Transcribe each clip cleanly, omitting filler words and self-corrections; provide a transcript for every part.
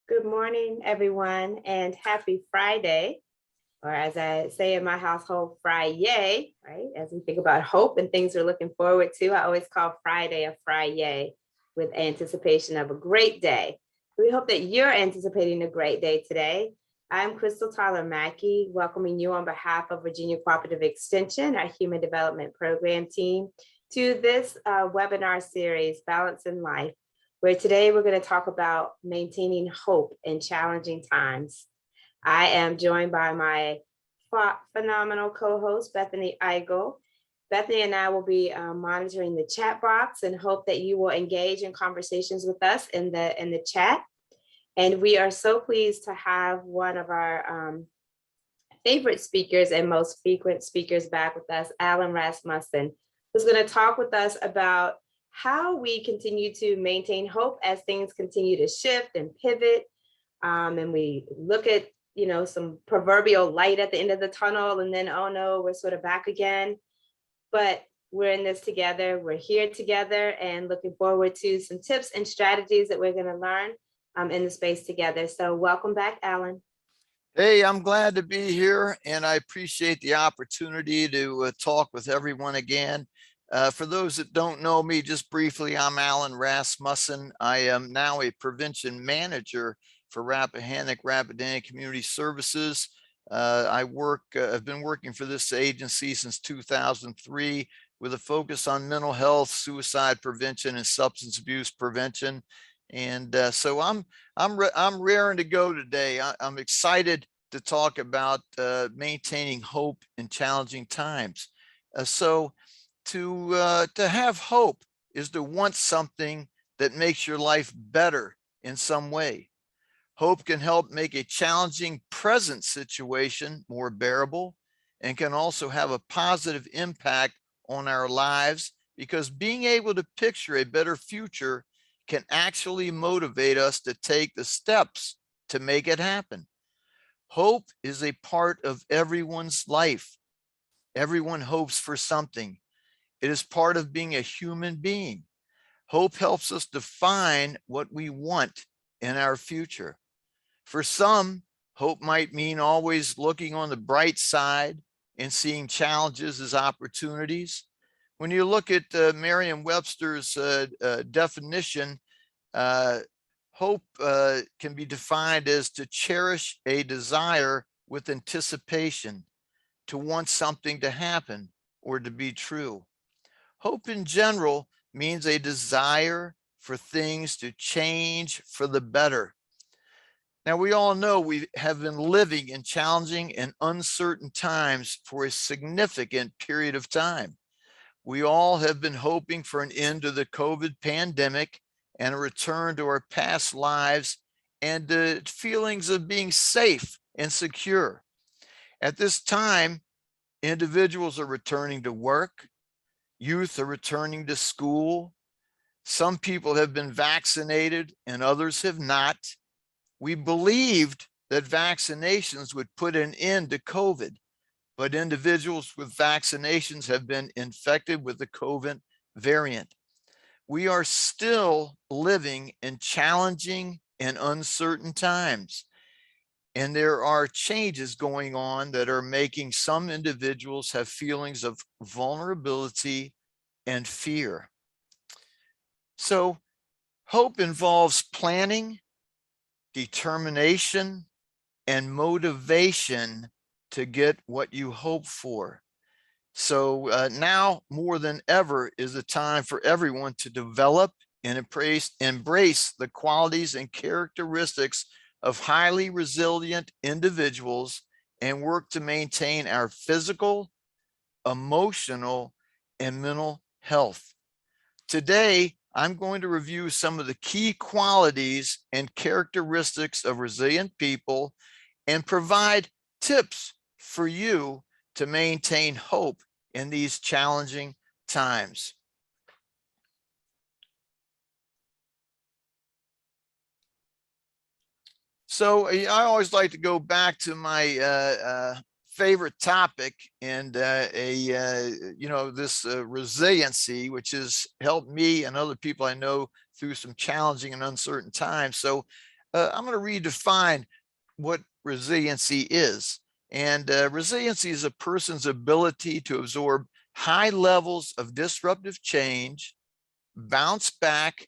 Good morning, everyone, and happy Friday, or as I say in my household, Friday, right? As we think about hope and things we're looking forward to, I always call Friday a Friday with anticipation of a great day. We hope that you're anticipating a great day today. I'm Crystal Tyler-MacKey, welcoming you on behalf of Virginia Cooperative Extension, our Human Development Program team, to this webinar series, Balance in Life, where today we're going to talk about maintaining hope in challenging times. I am joined by my phenomenal co-host, Bethany Eigel. Bethany and I will be monitoring the chat box and hope that you will engage in conversations with us in the chat. And we are so pleased to have one of our favorite speakers and most frequent speakers back with us, Rasmussen, who's going to talk with us about how we continue to maintain hope as things continue to shift and pivot. And we look at, some proverbial light at the end of the tunnel, and then, oh no, we're sort of back again. But we're in this together. We're here together and looking forward to some tips and strategies that we're going to learn in the space together. So welcome back, Alan. Hey, I'm glad to be here, and I appreciate the opportunity to talk with everyone again. For those that don't know me, just briefly, I'm Alan Rasmussen. I am now a prevention manager for Rappahannock, Rapidan Community Services. I've been working for this agency since 2003 with a focus on mental health, suicide prevention, and substance abuse prevention. And so I'm raring to go today. I'm excited to talk about maintaining hope in challenging times. So to have hope is to want something that makes your life better in some way. Hope can help make a challenging present situation more bearable and can also have a positive impact on our lives, because being able to picture a better future can actually motivate us to take the steps to make it happen. Hope is a part of everyone's life. Everyone hopes for something. It is part of being a human being. Hope helps us define what we want in our future. For some, hope might mean always looking on the bright side and seeing challenges as opportunities. When you look at Merriam-Webster's definition, hope can be defined as to cherish a desire with anticipation, to want something to happen or to be true. Hope in general means a desire for things to change for the better. Now, we all know we have been living in challenging and uncertain times for a significant period of time. We all have been hoping for an end to the COVID pandemic and a return to our past lives and the feelings of being safe and secure. At this time, individuals are returning to work, youth are returning to school, some people have been vaccinated and others have not. We believed that vaccinations would put an end to COVID, but individuals with vaccinations have been infected with the COVID variant. We are still living in challenging and uncertain times, and there are changes going on that are making some individuals have feelings of vulnerability and fear. So hope involves planning, determination, and motivation to get what you hope for. So now more than ever is the time for everyone to develop and embrace the qualities and characteristics of highly resilient individuals and work to maintain our physical, emotional, and mental health. Today, I'm going to review some of the key qualities and characteristics of resilient people and provide tips for you to maintain hope in these challenging times. So I always like to go back to my favorite topic, and this resiliency, which has helped me and other people I know through some challenging and uncertain times. So I'm going to redefine what resiliency is. And resiliency is a person's ability to absorb high levels of disruptive change, bounce back,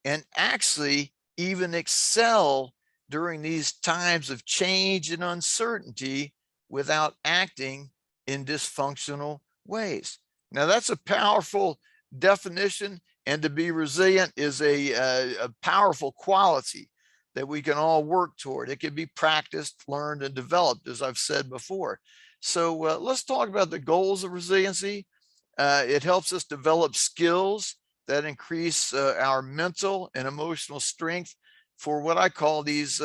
and actually even excel during these times of change and uncertainty without acting in dysfunctional ways. Now, that's a powerful definition, and to be resilient is a powerful quality that we can all work toward. It can be practiced, learned, and developed, as I've said before. So let's talk about the goals of resiliency. It helps us develop skills that increase our mental and emotional strength for what I call these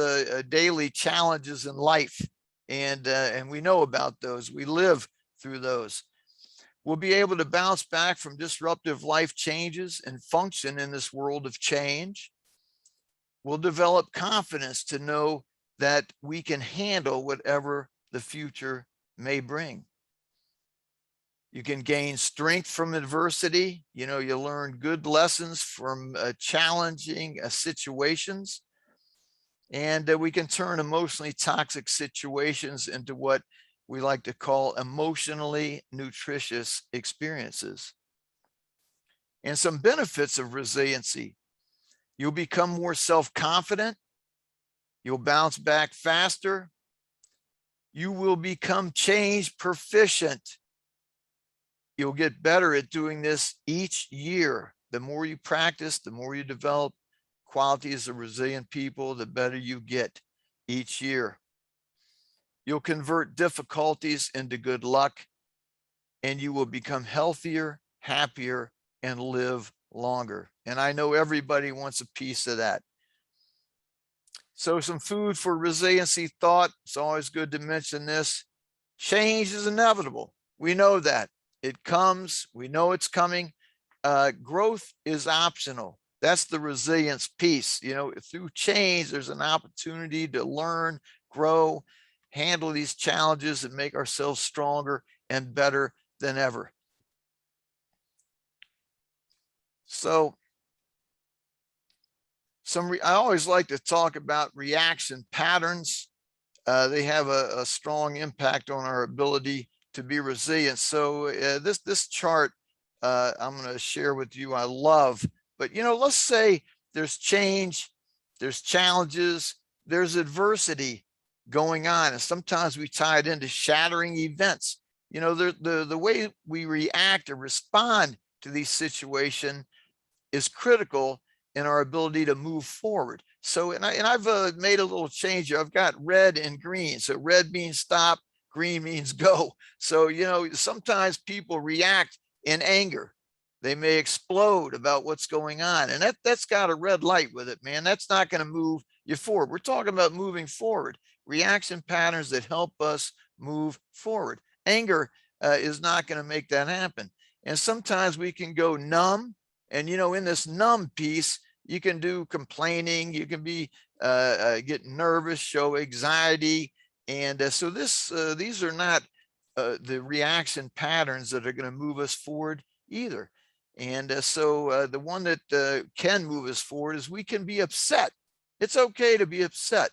daily challenges in life. And we know about those. We live through those. We'll be able to bounce back from disruptive life changes and function in this world of change. We'll develop confidence to know that we can handle whatever the future may bring. You can gain strength from adversity. You learn good lessons from challenging situations. And we can turn emotionally toxic situations into what we like to call emotionally nutritious experiences. And some benefits of resiliency: you'll become more self-confident. You'll bounce back faster. You will become change proficient. You'll get better at doing this each year. The more you practice, the more you develop qualities of resilient people, the better you get each year. You'll convert difficulties into good luck, and you will become healthier, happier, and live longer. And I know everybody wants a piece of that. So some food for resiliency thought. It's always good to mention this. Change is inevitable. We know that. It comes. We know it's coming. Growth is optional. That's the resilience piece. Through change, there's an opportunity to learn, grow, handle these challenges, and make ourselves stronger and better than ever. So I always like to talk about reaction patterns. They have a strong impact on our ability to be resilient. So this chart I'm going to share with you, I love. But let's say there's change, there's challenges, there's adversity going on, and sometimes we tie it into shattering events. The way we react or respond to these situations is critical in our ability to move forward. So, and I've made a little change here. I've got red and green. So red means stop, green means go. So, sometimes people react in anger. They may explode about what's going on. And that's got a red light with it, man. That's not going to move you forward. We're talking about moving forward. Reaction patterns that help us move forward. Anger is not going to make that happen. And sometimes we can go numb. And, in this numb piece, you can do complaining. You can be get nervous, show anxiety. And so these are not the reaction patterns that are going to move us forward either. And so the one that can move us forward is we can be upset. It's okay to be upset.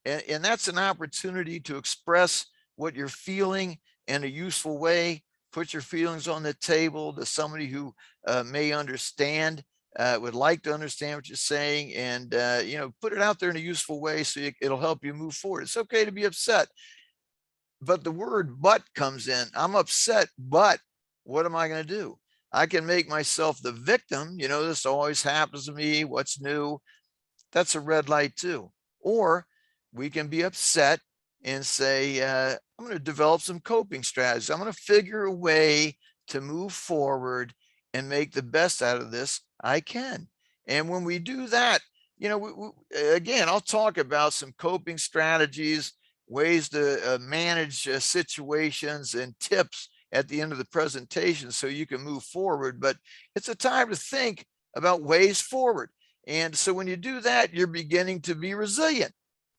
And that's an opportunity to express what you're feeling in a useful way. Put your feelings on the table to somebody who may understand, would like to understand what you're saying, and put it out there in a useful way so it'll help you move forward. It's okay to be upset. But the word "but" comes in. I'm upset, but what am I going to do? I can make myself the victim. This always happens to me. What's new? That's a red light too. Or we can be upset and say, I'm going to develop some coping strategies. I'm going to figure a way to move forward and make the best out of this I can. And when we do that, again, I'll talk about some coping strategies, ways to manage situations, and tips at the end of the presentation so you can move forward. But it's a time to think about ways forward. And so when you do that, you're beginning to be resilient.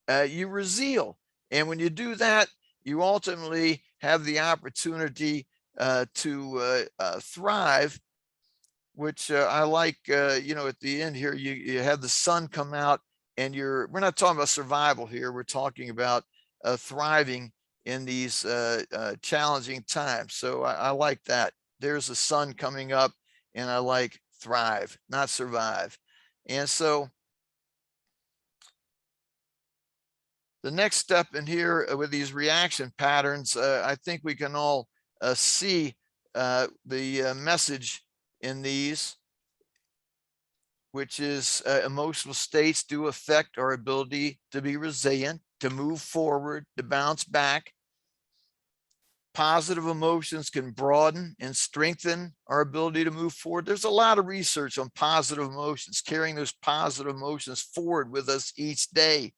You resil. And when you do that, you ultimately have the opportunity to thrive, which I like. At the end here, you have the sun come out and we're not talking about survival here. We're talking about thriving in these challenging times. So I like that. There's the sun coming up, and I like thrive, not survive. And so the next step in here with these reaction patterns, I think we can all see the message in these, which is emotional states do affect our ability to be resilient, to move forward, to bounce back. Positive emotions can broaden and strengthen our ability to move forward. There's a lot of research on positive emotions, carrying those positive emotions forward with us each day.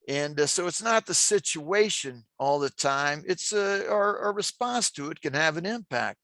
And so it's not the situation all the time. It's our response to it can have an impact.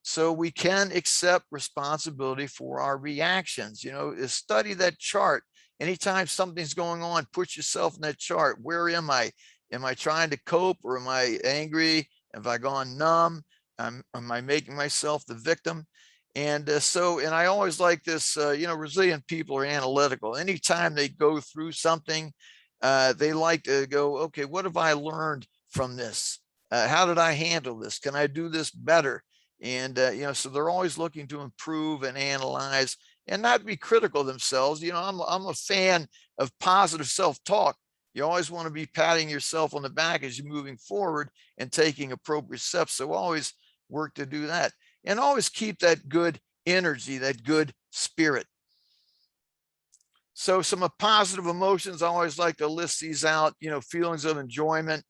So we can accept responsibility for our reactions. Study that chart. Anytime something's going on, put yourself in that chart. Where am I? Am I trying to cope, or am I angry? Have I gone numb? Am I making myself the victim? And and I always like this, resilient people are analytical. Anytime they go through something, they like to go, okay, what have I learned from this? How did I handle this? Can I do this better? And, so they're always looking to improve and analyze and not be critical of themselves. I'm a fan of positive self-talk. You always want to be patting yourself on the back as you're moving forward and taking appropriate steps. So always work to do that, and always keep that good energy, that good spirit. So some positive emotions, I always like to list these out, feelings of enjoyment,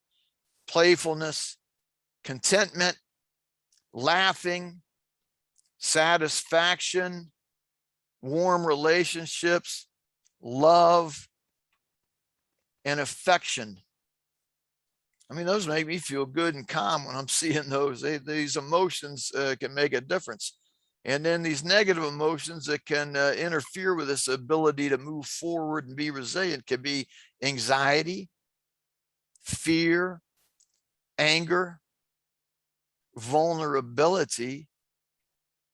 playfulness, contentment, laughing, satisfaction, warm relationships, love, and affection. I mean, those make me feel good and calm when I'm seeing those. These emotions can make a difference. And then these negative emotions that can interfere with this ability to move forward and be resilient can be anxiety, fear, anger, vulnerability,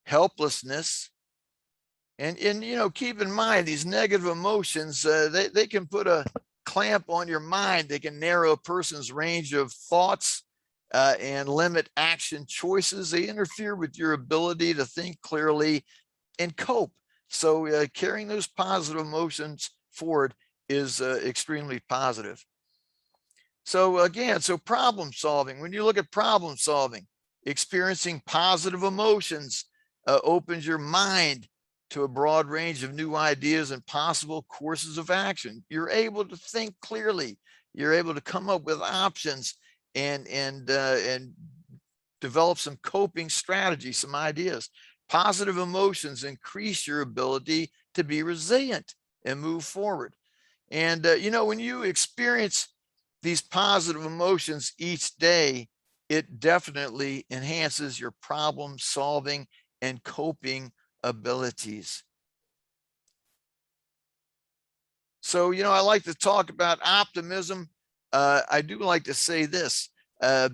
helplessness. And keep in mind, these negative emotions, they can put a clamp on your mind. They can narrow a person's range of thoughts and limit action choices. They interfere with your ability to think clearly and cope. So carrying those positive emotions forward is extremely positive. So again, problem solving, when you look at problem solving, experiencing positive emotions opens your mind to a broad range of new ideas and possible courses of action. You're able to think clearly. You're able to come up with options and develop some coping strategies, some ideas. Positive emotions increase your ability to be resilient and move forward. And when you experience these positive emotions each day, it definitely enhances your problem solving and coping abilities. So, I like to talk about optimism. I do like to say this,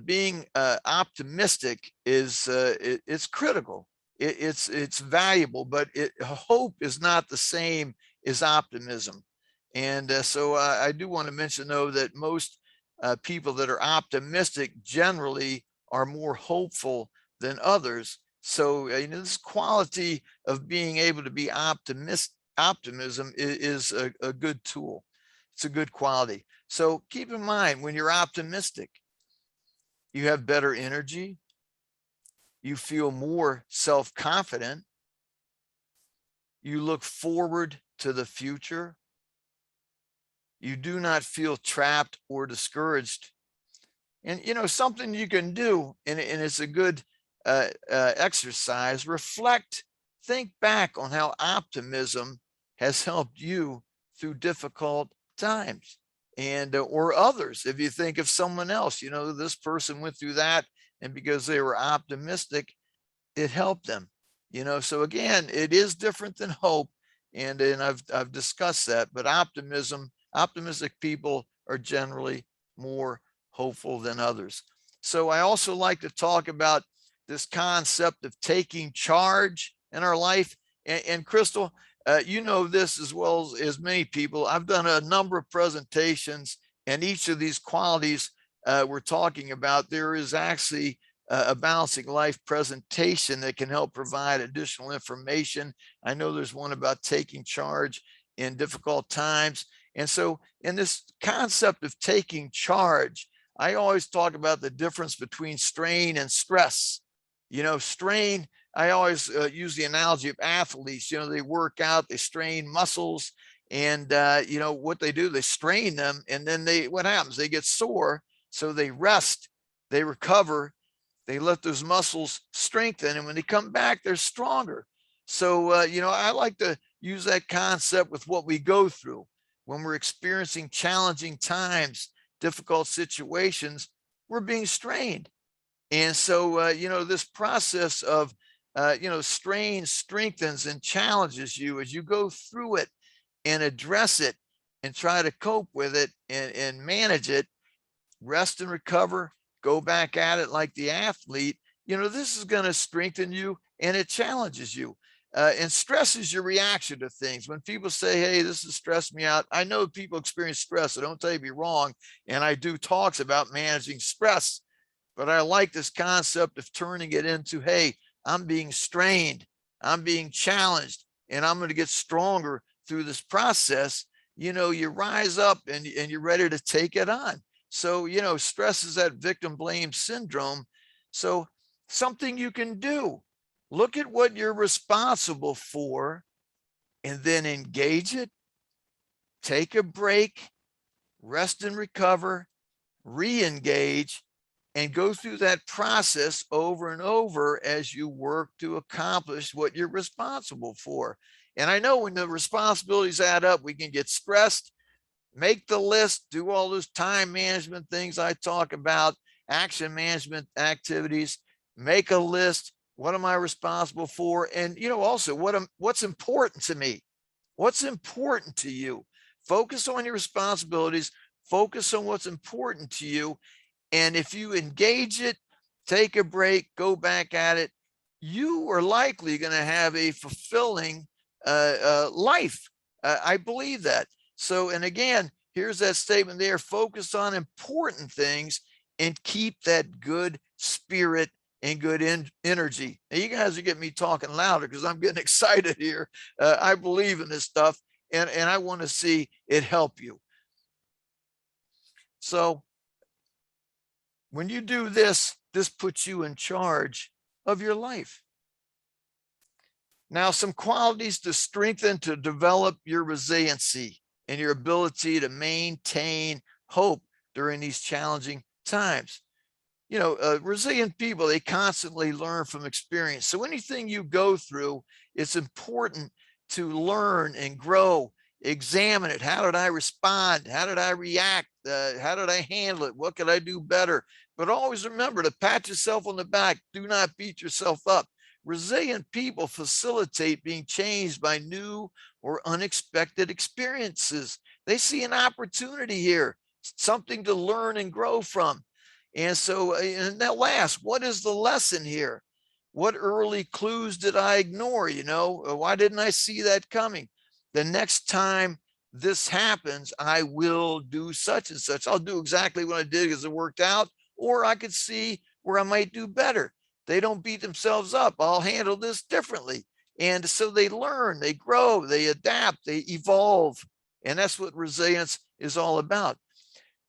being optimistic is it's critical. It's valuable, but hope is not the same as optimism. And so I do want to mention, though, that most people that are optimistic generally are more hopeful than others. So this quality of being able to be optimism is a good tool. It's a good quality. So keep in mind, when you're optimistic, you have better energy. You feel more self-confident. You look forward to the future. You do not feel trapped or discouraged. And, something you can do, and it's a good exercise, reflect, think back on how optimism has helped you through difficult times, and or others. If you think of someone else, this person went through that, and because they were optimistic, it helped them. So again, it is different than hope, and I've discussed that. But optimistic people are generally more hopeful than others. So I also like to talk about this concept of taking charge in our life. And Crystal, You know this as well as many people. I've done a number of presentations, and each of these qualities we're talking about, there is actually a balancing life presentation that can help provide additional information. I know there's one about taking charge in difficult times. And so in this concept of taking charge, I always talk about the difference between strain and stress. You know, strain, I always use the analogy of athletes. You know, they work out, they strain muscles, and you know what they do, they strain them, and then what happens, they get sore, so they rest, they recover, they let those muscles strengthen, and when they come back, they're stronger. So you know, I like to use that concept with what we go through when we're experiencing challenging times, difficult situations. We're being strained. And so, you know, this process of, you know, strain strengthens and challenges you as you go through it and address it and try to cope with it and manage it, rest and recover, go back at it like the athlete. You know, this is going to strengthen you, and it challenges you. And stress is your reaction to things. When people say, hey, this has stressed me out, I know people experience stress. So don't take me wrong. And I do talks about managing stress. But I like this concept of turning it into, hey, I'm being strained, I'm being challenged, and I'm going to get stronger through this process. You know, you rise up and you're ready to take it on. So, you know, stress is that victim blame syndrome. So something you can do, look at what you're responsible for and then engage it, take a break, rest and recover, re-engage, and go through that process over and over as you work to accomplish what you're responsible for. And I know when the responsibilities add up, we can get stressed. Make the list, do all those time management things I talk about, action management activities, make a list. What am I responsible for? And, you know, also what's important to me? What's important to you? Focus on your responsibilities, focus on what's important to you. And if you engage it, take a break, go back at it, you are likely going to have a fulfilling life. I believe that. So, and again, here's that statement there, focus on important things and keep that good spirit and good energy. Now, you guys are getting me talking louder because I'm getting excited here. I believe in this stuff, and I want to see it help you. So, when you do this, this puts you in charge of your life. Now, some qualities to strengthen, to develop your resiliency and your ability to maintain hope during these challenging times. You know, resilient people, they constantly learn from experience. So anything you go through, it's important to learn and grow, examine it. How did I respond? How did I react? How did I handle it? What could I do better? But always remember to pat yourself on the back. Do not beat yourself up. Resilient people facilitate being changed by new or unexpected experiences. They see an opportunity here, something to learn and grow from. And so, and that last, what is the lesson here? What early clues did I ignore? You know, why didn't I see that coming? The next time this happens, I will do such and such. I'll do exactly what I did because it worked out, or I could see where I might do better. They don't beat themselves up. I'll handle this differently. And so they learn, they grow, they adapt, they evolve. And that's what resilience is all about.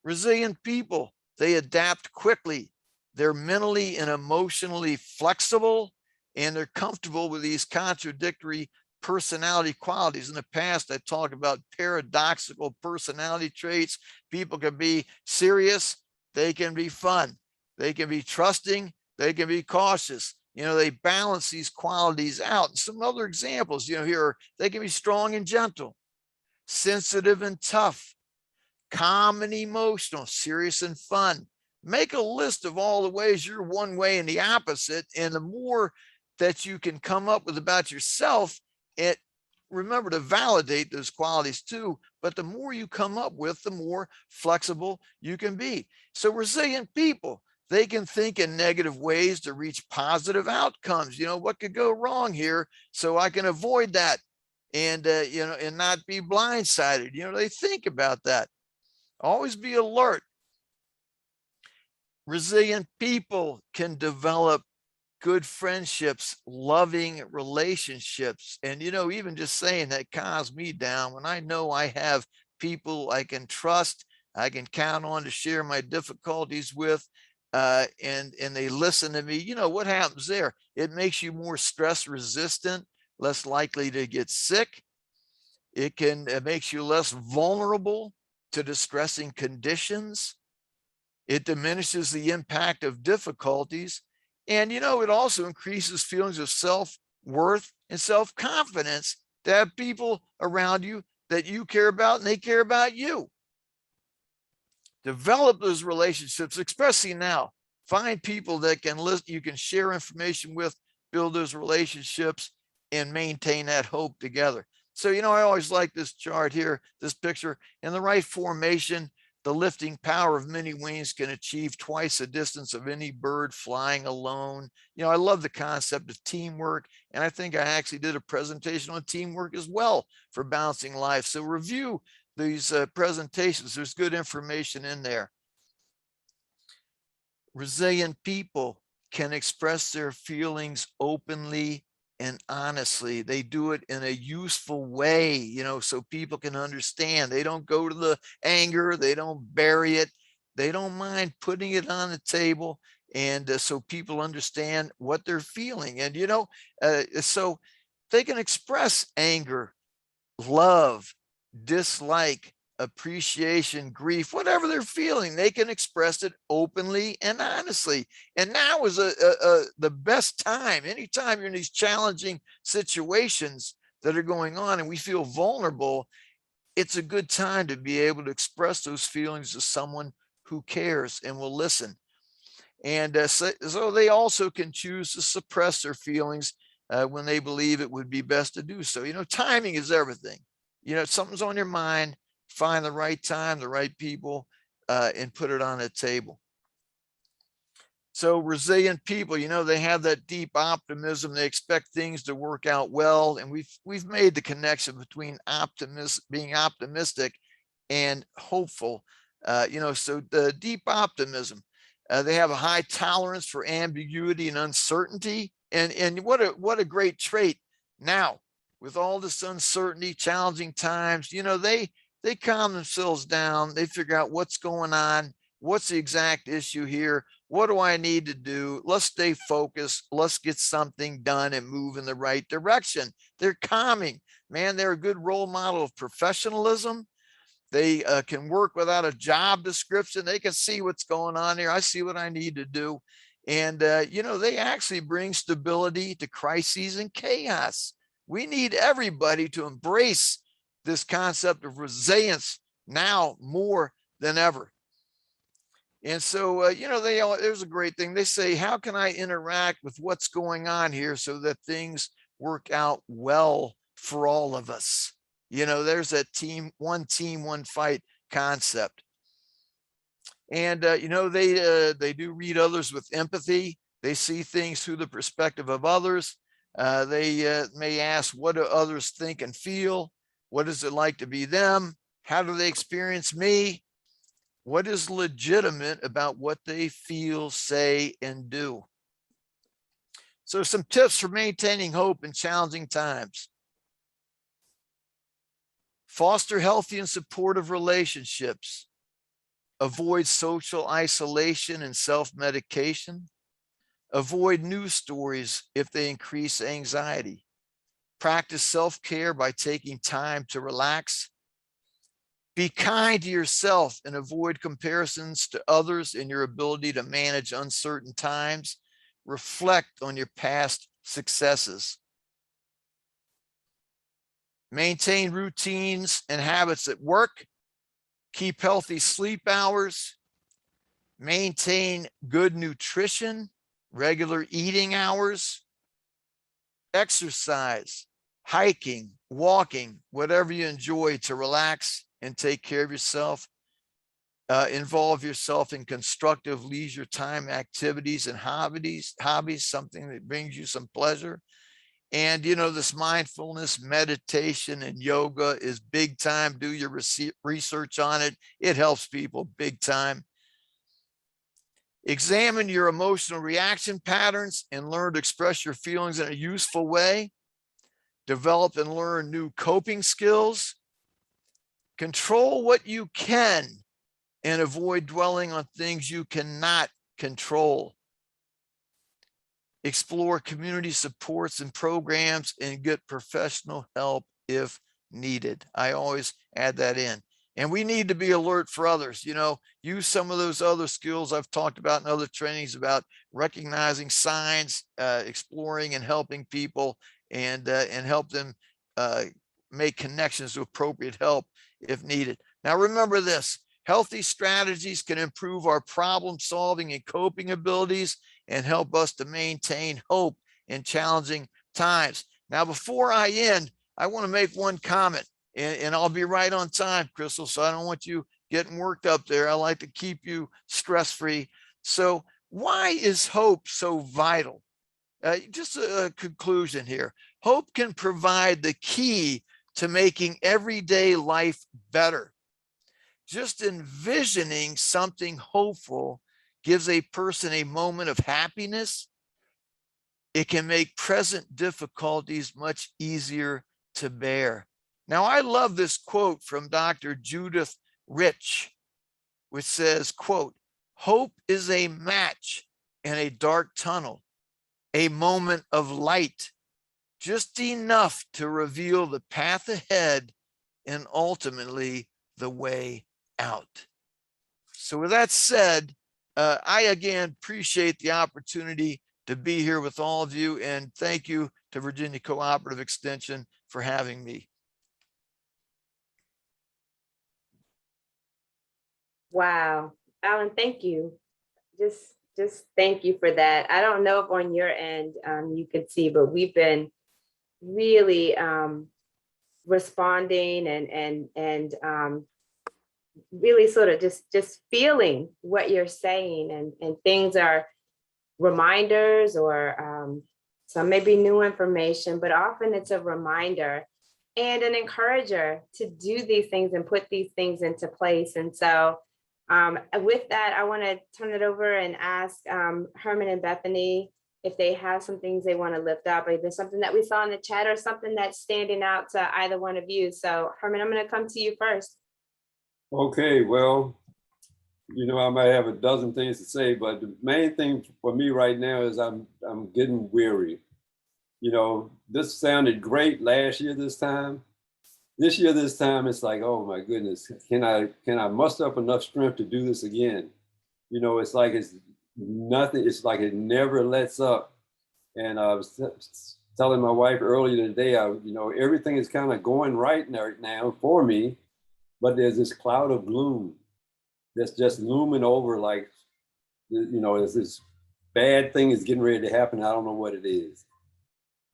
Resilient people, they adapt quickly. They're mentally and emotionally flexible, and they're comfortable with these contradictory personality qualities. In the past, I talked about paradoxical personality traits. People can be serious, they can be fun, they can be trusting, they can be cautious. You know, they balance these qualities out. And some other examples, you know, here, they can be strong and gentle, sensitive and tough, calm and emotional, serious and fun. Make a list of all the ways you're one way and the opposite. And the more that you can come up with about yourself, it remember to validate those qualities too. But the more you come up with, the more flexible you can be. So resilient people, they can think in negative ways to reach positive outcomes. You know, what could go wrong here? So I can avoid that. and, and not be blindsided. They think about that. Always be alert. Resilient people can develop good friendships, loving relationships. And, even just saying that calms me down when I know I have people I can trust, I can count on to share my difficulties with, and they listen to me. What happens there? It makes you more stress resistant, less likely to get sick. It makes you less vulnerable to distressing conditions. It diminishes the impact of difficulties. And, it also increases feelings of self-worth and self-confidence to have people around you that you care about and they care about you. Develop those relationships, especially now. Find people that you can share information with, build those relationships, and maintain that hope together. So, I always like this chart here, this picture. In the right formation, the lifting power of many wings can achieve twice the distance of any bird flying alone. I love the concept of teamwork, and I think I actually did a presentation on teamwork as well for Balancing Life. So review these presentations. There's good information in there. Resilient people can express their feelings openly and honestly. They do it in a useful way, so people can understand. They don't go to the anger, they don't bury it, they don't mind putting it on the table, and so people understand what they're feeling. And so they can express anger, love, dislike, appreciation, grief, whatever they're feeling, they can express it openly and honestly. And now is the best time. Anytime you're in these challenging situations that are going on and we feel vulnerable, it's a good time to be able to express those feelings to someone who cares and will listen. And so they also can choose to suppress their feelings when they believe it would be best to do so. Timing is everything. If something's on your mind, find the right time, the right people, and put it on the table. So resilient people, they have that deep optimism. They expect things to work out well. And we've made the connection between being optimistic and hopeful. So the deep optimism, they have a high tolerance for ambiguity and uncertainty. And what a great trait. Now, with all this uncertainty, challenging times, they calm themselves down. They figure out what's going on. What's the exact issue here? What do I need to do? Let's stay focused. Let's get something done and move in the right direction. They're calming. Man, they're a good role model of professionalism. They can work without a job description. They can see what's going on here. I see what I need to do. And, they actually bring stability to crises and chaos. We need everybody to embrace this concept of resilience now more than ever. And so, there's a great thing. They say, how can I interact with what's going on here so that things work out well for all of us? There's that one team, one fight concept. And, they do read others with empathy. They see things through the perspective of others. They may ask, what do others think and feel? What is it like to be them? How do they experience me? What is legitimate about what they feel, say, and do? So some tips for maintaining hope in challenging times. Foster healthy and supportive relationships. Avoid social isolation and self-medication. Avoid news stories if they increase anxiety. Practice self-care by taking time to relax. Be kind to yourself and avoid comparisons to others in your ability to manage uncertain times. Reflect on your past successes. Maintain routines and habits at work. Keep healthy sleep hours. Maintain good nutrition, regular eating hours. Exercise, hiking, walking, whatever you enjoy to relax and take care of yourself. Involve yourself in constructive leisure time activities and hobbies, something that brings you some pleasure. And, this mindfulness, meditation, and yoga is big time. Do your research on it. It helps people big time. Examine your emotional reaction patterns and learn to express your feelings in a useful way. Develop and learn new coping skills. Control what you can and avoid dwelling on things you cannot control. Explore community supports and programs and get professional help if needed. I always add that in. And we need to be alert for others. Use some of those other skills I've talked about in other trainings about recognizing signs, exploring and helping people, and help them make connections to appropriate help if needed. Now, remember this: healthy strategies can improve our problem solving and coping abilities and help us to maintain hope in challenging times. Now, before I end, I want to make one comment, and I'll be right on time, Crystal, so I don't want you getting worked up there. I like to keep you stress-free. So why is hope so vital? Just a conclusion here. Hope can provide the key to making everyday life better. Just envisioning something hopeful gives a person a moment of happiness. It can make present difficulties much easier to bear. Now, I love this quote from Dr. Judith Rich, which says, quote, "Hope is a match in a dark tunnel, a moment of light, just enough to reveal the path ahead and ultimately the way out." So with that said, I again appreciate the opportunity to be here with all of you, and thank you to Virginia Cooperative Extension for having me. Wow, Alan, thank you. Just thank you for that. I don't know if on your end you could see, but we've been really responding and really sort of just feeling what you're saying, and things are reminders or some maybe new information, but often it's a reminder and an encourager to do these things and put these things into place. And so with that, I want to turn it over and ask Herman and Bethany if they have some things they want to lift up, either something that we saw in the chat or something that's standing out to either one of you. So Herman, I'm going to come to you first. Okay, well, I might have a dozen things to say, but the main thing for me right now is I'm getting weary. This sounded great last year this time. This year this time, it's like, oh my goodness, can I muster up enough strength to do this again? It's like it's nothing. It's like it never lets up. And I was telling my wife earlier today, everything is kind of going right now for me, but there's this cloud of gloom that's just looming over, like, there's this bad thing is getting ready to happen. I don't know what it is.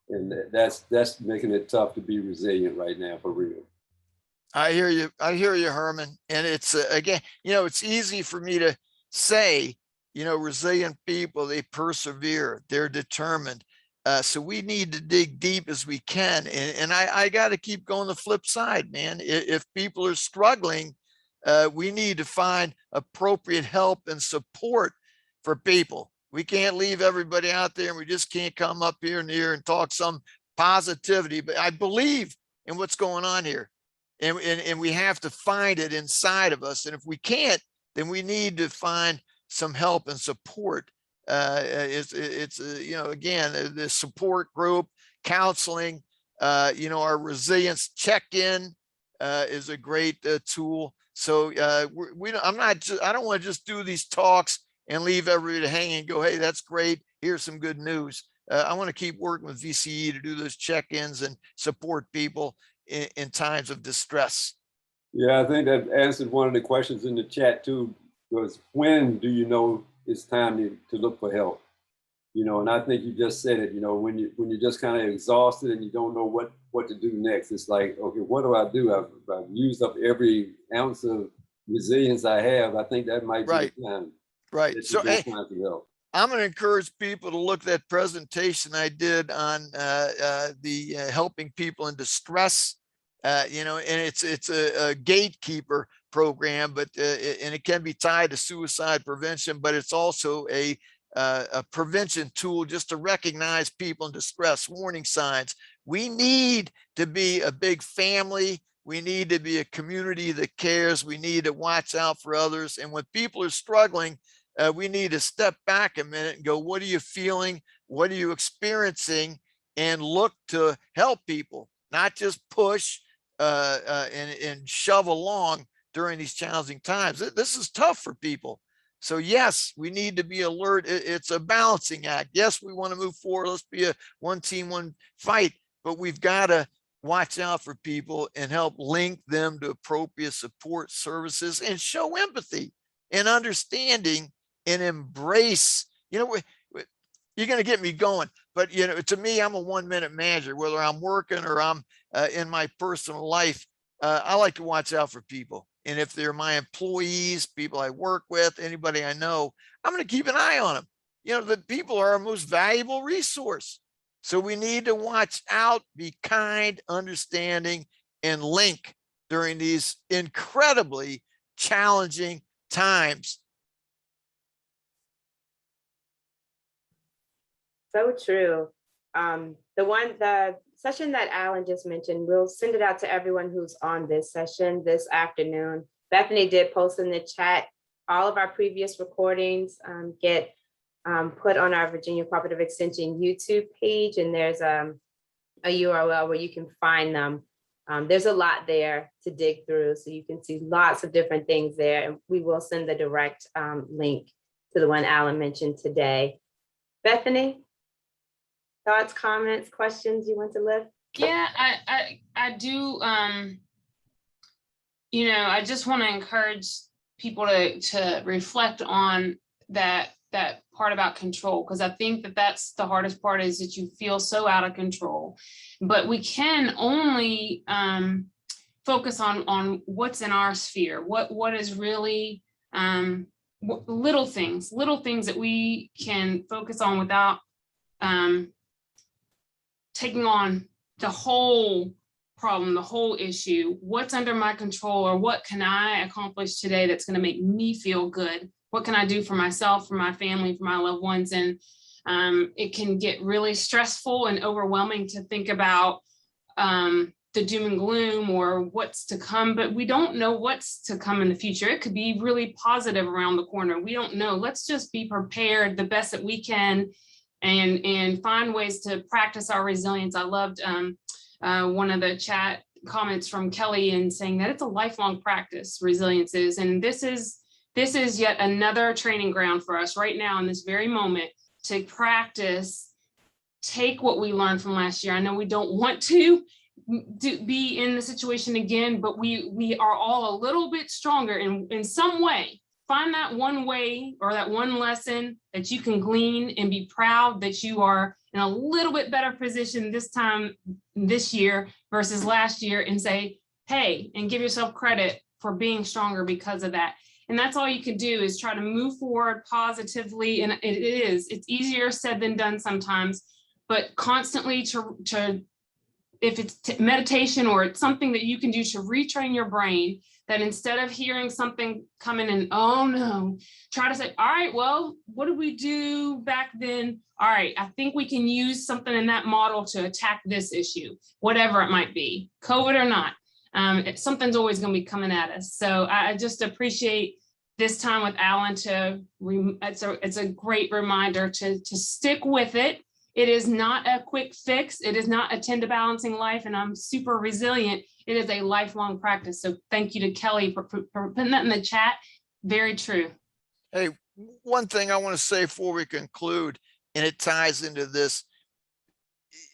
And that's making it tough to be resilient right now, for real. I hear you, Herman. And it's again, it's easy for me to say, resilient people, they persevere, they're determined. So we need to dig deep as we can. And I got to keep going the flip side, man. If people are struggling, we need to find appropriate help and support for people. We can't leave everybody out there, and we just can't come up here and talk some positivity. But I believe in what's going on here, and we have to find it inside of us. And if we can't, then we need to find some help and support. It's again, the support group, counseling, our resilience check-in is a great tool. So I don't want to just do these talks and leave everybody hanging and go, hey, that's great, here's some good news. I want to keep working with VCE to do those check-ins and support people in times of distress. Yeah, I think that answered one of the questions in the chat too, was when do you know it's time to look for help? And I think you just said it, when you're just kind of exhausted and you don't know what to do next. It's like, okay, what do I do? I've used up every ounce of resilience I have. I think that might be the time. Right. So, time to help. I'm going to encourage people to look at that presentation I did on the helping people in distress. You know, and it's a gatekeeper program, but and it can be tied to suicide prevention, but it's also a prevention tool just to recognize people in distress, warning signs. We need to be a big family. We need to be a community that cares. We need to watch out for others. And when people are struggling, we need to step back a minute and go, what are you feeling? What are you experiencing? And look to help people, not just push and shove along during these challenging times. This is tough for people. So yes, we need to be alert. It's a balancing act. Yes, we want to move forward. Let's be a one team, one fight, but we've got to watch out for people and help link them to appropriate support services and show empathy and understanding and embrace. You know, you're going to get me going, but you know, to me, I'm a 1 minute manager, whether I'm working or I'm in my personal life. I like to watch out for people. And if they're my employees, people I work with, anybody I know, I'm going to keep an eye on them. You know, the people are our most valuable resource. So we need to watch out, be kind, understanding, and link during these incredibly challenging times. So true. The session that Alan just mentioned, we'll send it out to everyone who's on this session this afternoon. Bethany did post in the chat all of our previous recordings get put on our Virginia Cooperative Extension YouTube page, and there's a URL where you can find them. There's a lot there to dig through, so you can see lots of different things there, and we will send the direct link to the one Alan mentioned today. Bethany? Thoughts, comments, questions you want to lift? Yeah, I do. You know, I just want to encourage people to reflect on that part about control, because I think that's the hardest part, is that you feel so out of control. But we can only focus on what's in our sphere, what is really little things that we can focus on without taking on the whole problem, the whole issue. What's under my control, or what can I accomplish today that's going to make me feel good? What can I do for myself, for my family, for my loved ones? And it can get really stressful and overwhelming to think about the doom and gloom or what's to come, but we don't know what's to come in the future. It could be really positive around the corner. We don't know. Let's just be prepared the best that we can, and find ways to practice our resilience. I loved one of the chat comments from Kelly in saying that it's a lifelong practice, resilience is, and this is yet another training ground for us right now in this very moment to practice, take what we learned from last year. I know we don't want to be in the situation again, but we are all a little bit stronger in some way. Find that one way or that one lesson that you can glean and be proud that you are in a little bit better position this time this year versus last year, and say, hey, and give yourself credit for being stronger because of that. And that's all you can do, is try to move forward positively. And it's easier said than done sometimes, but constantly to if it's meditation or it's something that you can do to retrain your brain, that instead of hearing something coming in, oh no, try to say, all right, well, what did we do back then? All right, I think we can use something in that model to attack this issue, whatever it might be, COVID or not. Something's always going to be coming at us. So I just appreciate this time with Alan. It's a great reminder to stick with it. It is not a quick fix. It is not a 10 to balancing life, and I'm super resilient. It is a lifelong practice. So thank you to Kelly for putting that in the chat. Very true. Hey, one thing I want to say before we conclude, and it ties into this,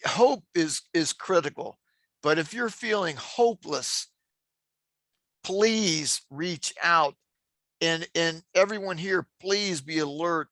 hope is critical. But if you're feeling hopeless, please reach out. And everyone here, please be alert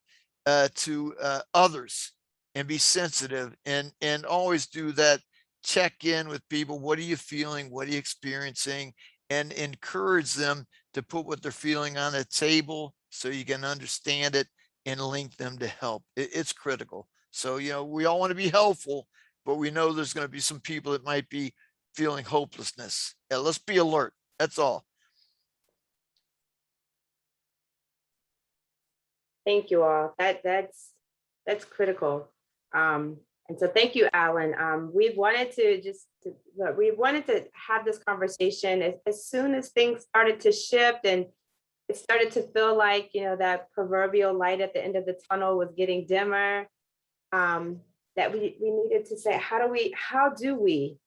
to others and be sensitive, and always do that. Check in with people. What are you feeling? What are you experiencing? And encourage them to put what they're feeling on the table so you can understand it. and link them to help. It's critical. So, you know, we all want to be helpful, but we know there's going to be some people that might be feeling hopelessness. Yeah, let's be alert. That's all. Thank you all. That's critical. And so thank you, Alan. We wanted to have this conversation as soon as things started to shift and it started to feel like, you know, that proverbial light at the end of the tunnel was getting dimmer. That we needed to say, how do we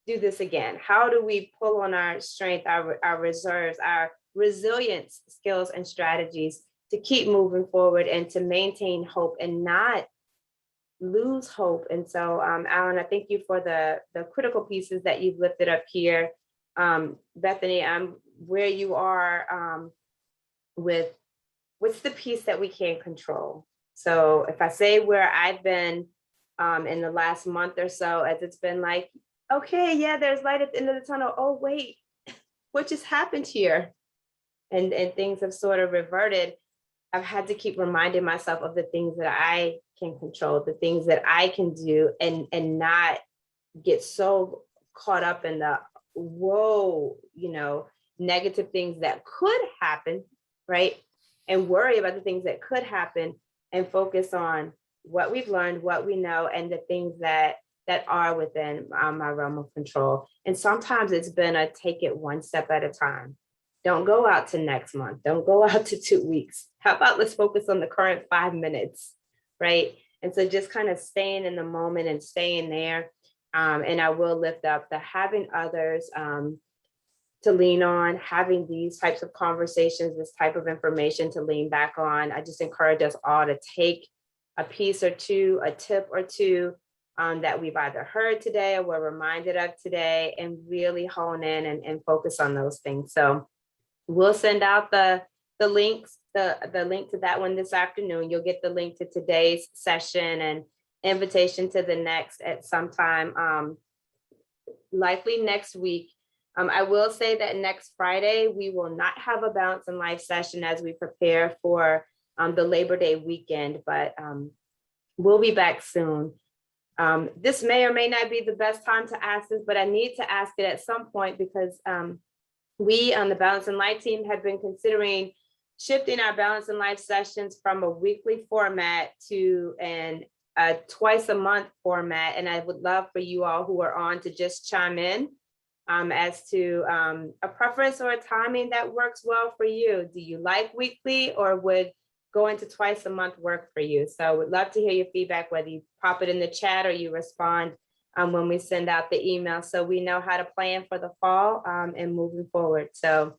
do this again? How do we pull on our strength, our reserves, our resilience skills and strategies to keep moving forward and to maintain hope and not lose hope? And so, Alan, I thank you for the critical pieces that you've lifted up here. Bethany, where you are with what's the piece that we can't control? So if I say where I've been in the last month or so, as it's been like, okay, yeah, there's light at the end of the tunnel. Oh, wait, what just happened here? And things have sort of reverted. I've had to keep reminding myself of the things that I can control, the things that I can do, and not get so caught up in the whoa, you know, negative things that could happen, right? And worry about the things that could happen and focus on what we've learned, what we know, and the things that are within my realm of control. And sometimes it's been a take it one step at a time. Don't go out to next month. Don't go out to 2 weeks. How about let's focus on the current 5 minutes, right? And so just kind of staying in the moment and staying there. And I will lift up the having others to lean on, having these types of conversations, this type of information to lean back on. I just encourage us all to take a piece or two, a tip or two that we've either heard today or we're reminded of today, and really hone in and focus on those things. So we'll send out the links, the link to that one this afternoon. You'll get the link to today's session and invitation to the next at some time, likely next week. I will say that next Friday, we will not have a Balance in Life session as we prepare for the Labor Day weekend, but we'll be back soon. This may or may not be the best time to ask this, but I need to ask it at some point because we on the Balance in Life team have been considering shifting our Balance in Life sessions from a weekly format to a twice a month format. And I would love for you all who are on to just chime in as to a preference or a timing that works well for you. Do you like weekly, or would going to twice a month work for you? So we'd love to hear your feedback, whether you pop it in the chat or you respond when we send out the email, so we know how to plan for the fall and moving forward. So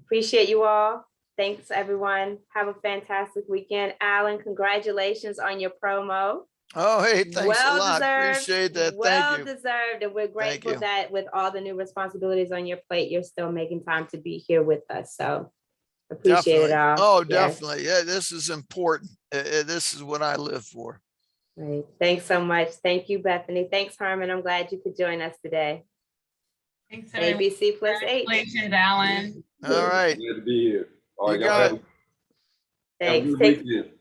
appreciate you all. Thanks, everyone. Have a fantastic weekend. Alan, congratulations on your promo. Oh, hey, thanks a lot. Well-deserved, Appreciate that. Thank well you. deserved. And we're grateful you. that with all the new responsibilities on your plate, you're still making time to be here with us. So appreciate it all. Oh, Yes. definitely. Yeah, this is important. This is what I live for. Right. Thanks so much. Thank you, Bethany. Thanks, Herman. I'm glad you could join us today. Thanks, everyone. ABC plus H. Congratulations, Alan. All right. Glad to be here. All right, You got it. have a Thanks. good Take, weekend.